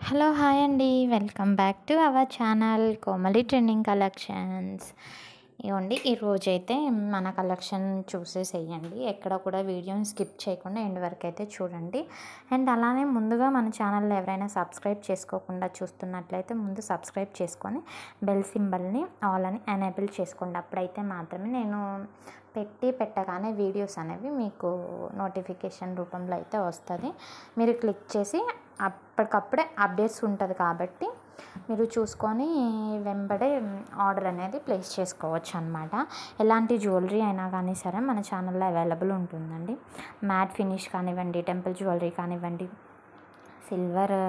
Hello hi అండి. Welcome back to our channel Komali trending collections. ఇవ్వండి ఈరోజైతే మన కలెక్షన్ చూసేసేయండి. ఎక్కడ కూడా వీడియోని స్కిప్ చేయకుండా ఎండ్ వరకు అయితే చూడండి. అండ్ అలానే ముందుగా మన ఛానల్లో ఎవరైనా సబ్స్క్రైబ్ చేసుకోకుండా చూస్తున్నట్లయితే ముందు సబ్స్క్రైబ్ చేసుకొని బెల్ సింబల్ని ఆల్ అని ఎనేబుల్ చేసుకోండి. అప్పుడైతే మాత్రమే నేను పెట్టగానే వీడియోస్ అనేవి మీకు నోటిఫికేషన్ రూపంలో అయితే వస్తుంది. మీరు క్లిక్ చేసి అప్పటికప్పుడే అప్డేట్స్ ఉంటుంది కాబట్టి మీరు చూసుకొని వెంబడే ఆర్డర్ అనేది ప్లేస్ చేసుకోవచ్చు అనమాట. ఎలాంటి జ్యువెలరీ అయినా కానీ సరే మన ఛానల్లో అవైలబుల్ ఉంటుందండి. మ్యాట్ ఫినిష్ కానివ్వండి, టెంపుల్ జ్యువెలరీ కానివ్వండి, సిల్వర్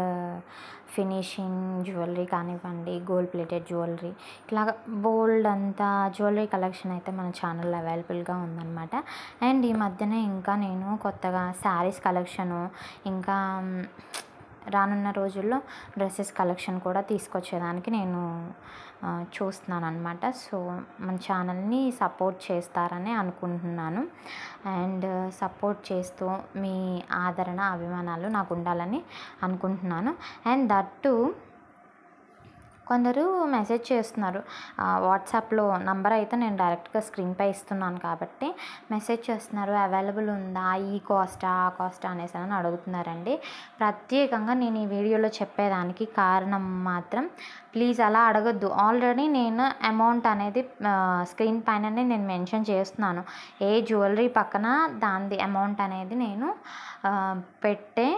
ఫినిషింగ్ జ్యువెలరీ కానివ్వండి, గోల్డ్ ప్లేటెడ్ జ్యువెలరీ, ఇట్లాగ బోల్డ్ అంతా జ్యువెలరీ కలెక్షన్ అయితే మన ఛానల్లో అవైలబుల్గా ఉందన్నమాట. అండ్ ఈ మధ్యనే ఇంకా నేను కొత్తగా శారీస్ కలెక్షను, ఇంకా రానున్న రోజుల్లో డ్రెస్సెస్ కలెక్షన్ కూడా తీసుకొచ్చేదానికి నేను చూస్తున్నాను అనమాట. సో మన ఛానల్ని సపోర్ట్ చేస్తారని అనుకుంటున్నాను. అండ్ సపోర్ట్ చేస్తూ మీ ఆదరణ, అభిమానాలు నాకు ఉండాలని అనుకుంటున్నాను. అండ్ దట్టు కొందరు మెసేజ్ చేస్తున్నారు వాట్సాప్లో. నంబర్ అయితే నేను డైరెక్ట్గా స్క్రీన్పై ఇస్తున్నాను కాబట్టి మెసేజ్ చేస్తున్నారు, అవైలబుల్ ఉందా, ఈ కాస్టా ఆ కాస్టా అనేసి అని అడుగుతున్నారండి. ప్రత్యేకంగా నేను ఈ వీడియోలో చెప్పేదానికి కారణం మాత్రం ప్లీజ్ అలా అడగద్దు. ఆల్రెడీ నేను అమౌంట్ అనేది స్క్రీన్ పైననే నేను మెన్షన్ చేస్తున్నాను. ఏ జ్యువెలరీ పక్కన దాని అమౌంట్ అనేది నేను పెట్టే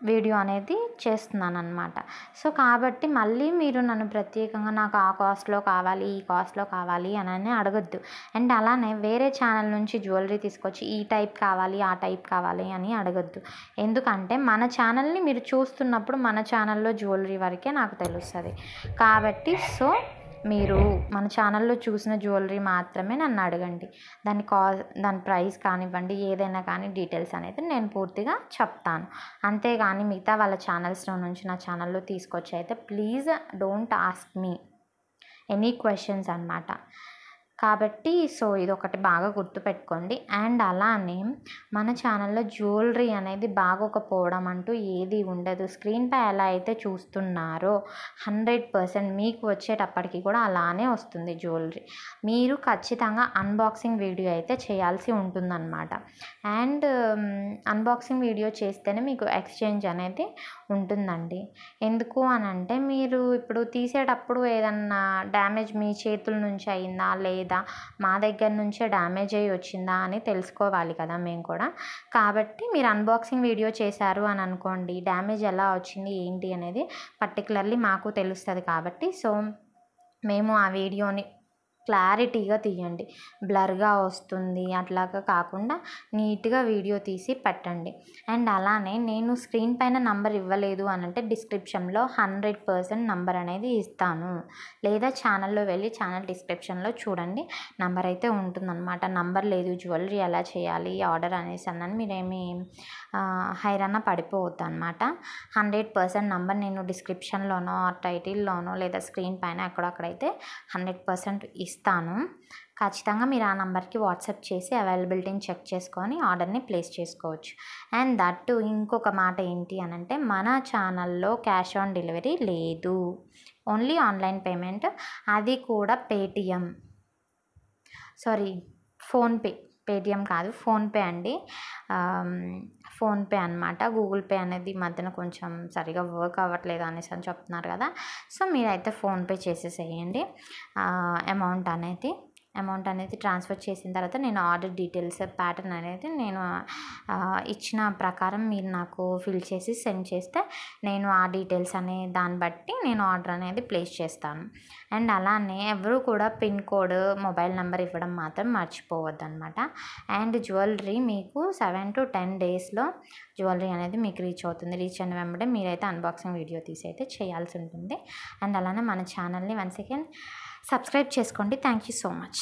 వీడియో అనేది చేస్తున్నాను అనమాట. సో కాబట్టి మళ్ళీ మీరు నన్ను ప్రత్యేకంగా నాకు ఆ కాస్ట్లో కావాలి, ఈ కాస్ట్లో కావాలి అని అడగద్దు. అండ్ అలానే వేరే ఛానల్ నుంచి జ్యువెలరీ తీసుకొచ్చి ఈ టైప్ కావాలి, ఆ టైప్ కావాలి అని అడగద్దు. ఎందుకంటే మన ఛానల్ని మీరు చూస్తున్నప్పుడు మన ఛానల్లో జ్యువెలరీ వరకే నాకు తెలుస్తుంది కాబట్టి సో మీరు మన ఛానల్లో చూసిన జ్యువెలరీ మాత్రమే నన్ను అడగండి. దాని ప్రైస్ కానివ్వండి, ఏదైనా కానీ డీటెయిల్స్ అనేది నేను పూర్తిగా చెప్తాను. అంతేగాని మిగతా వాళ్ళ ఛానల్స్లో నుంచి నా ఛానల్లో తీసుకొచ్చి అయితే please don't ask me any questions అనమాట. కాబట్టి సో ఇదొకటి బాగా గుర్తుపెట్టుకోండి. అండ్ అలానే మన ఛానల్లో జ్యువెలరీ అనేది బాగోకపోవడం అంటూ ఏది ఉండదు. స్క్రీన్పై ఎలా అయితే చూస్తున్నారో 100% మీకు వచ్చేటప్పటికి కూడా అలానే వస్తుంది జ్యువెలరీ. మీరు ఖచ్చితంగా అన్బాక్సింగ్ వీడియో అయితే చేయాల్సి ఉంటుందన్నమాట. అండ్ అన్బాక్సింగ్ వీడియో చేస్తేనే మీకు ఎక్స్చేంజ్ అనేది ఉంటుందండి. ఎందుకు అని అంటే మీరు ఇప్పుడు తీసేటప్పుడు ఏదన్నా డ్యామేజ్ మీ చేతుల నుంచి అయిందా లేదా మా దగ్గర నుంచే డ్యామేజ్ అయ్యి వచ్చిందా అని తెలుసుకోవాలి కదా మేము కూడా. కాబట్టి మీరు అన్బాక్సింగ్ వీడియో చేశారు అని అనుకోండి, డ్యామేజ్ ఎలా వచ్చింది ఏంటి అనేది పర్టికులర్లీ మాకు తెలుస్తుంది కాబట్టి సో మేము ఆ వీడియోని క్లారిటీగా తీయండి. బ్లర్గా వస్తుంది అట్లాగా కాకుండా నీట్గా వీడియో తీసి పెట్టండి. అండ్ అలానే నేను స్క్రీన్ పైన నంబర్ ఇవ్వలేదు అని అంటే డిస్క్రిప్షన్లో 100% నంబర్ అనేది ఇస్తాను. లేదా ఛానల్లో వెళ్ళి ఛానల్ డిస్క్రిప్షన్లో చూడండి, నంబర్ అయితే ఉంటుందన్నమాట. నంబర్ లేదు జ్యువెలరీ ఎలా చేయాలి ఆర్డర్ అనేసి అన్నాను మీరేమి హైరాణ పడిపోవద్దు అనమాట. 100% నంబర్ నేను డిస్క్రిప్షన్లోనో టైటిల్లోనో లేదా స్క్రీన్ పైన ఎక్కడక్కడైతే 100% ఇస్తాను. ఖచ్చితంగా మీరు ఆ నెంబర్కి వాట్సాప్ చేసి అవైలబిలిటీని చెక్ చేసుకొని ఆర్డర్ని ప్లేస్ చేసుకోవచ్చు. అండ్ దట్టు ఇంకొక మాట ఏంటి అని అంటే మన ఛానల్లో క్యాష్ ఆన్ డెలివరీ లేదు, ఓన్లీ ఆన్లైన్ పేమెంట్. అది కూడా పేటిఎం కాదు ఫోన్పే అండి. ఫోన్పే అనమాట. గూగుల్ పే అనేది ఈ మధ్యన కొంచెం సరిగా వర్క్ అవ్వట్లేదు అనేసి అని చెప్తున్నారు కదా. సో మీరైతే ఫోన్పే చేసేసేయండి. అమౌంట్ అనేది ట్రాన్స్ఫర్ చేసిన తర్వాత నేను ఆర్డర్ డీటెయిల్స్ ప్యాటర్న్ అనేది నేను ఇచ్చిన ప్రకారం మీరు నాకు ఫిల్ చేసి సెండ్ చేస్తే నేను ఆ డీటెయిల్స్ అనే దాన్ని బట్టి నేను ఆర్డర్ అనేది ప్లేస్ చేస్తాను. అండ్ అలానే ఎవరు కూడా పిన్ కోడ్, మొబైల్ నెంబర్ ఇవ్వడం మాత్రం మర్చిపోవద్దు అనమాట. అండ్ జ్యువెలరీ మీకు 7 to 10 డేస్లో జ్యువెలరీ అనేది మీకు రీచ్ అవుతుంది. రీచ్ అయిన వెంబడే మీరైతే అన్బాక్సింగ్ వీడియో తీసి అయితే చేయాల్సి ఉంటుంది. అండ్ అలానే మన ఛానల్ని వన్స్ అగైన్ సబ్స్క్రైబ్ చేసుకోండి. Thank you so much.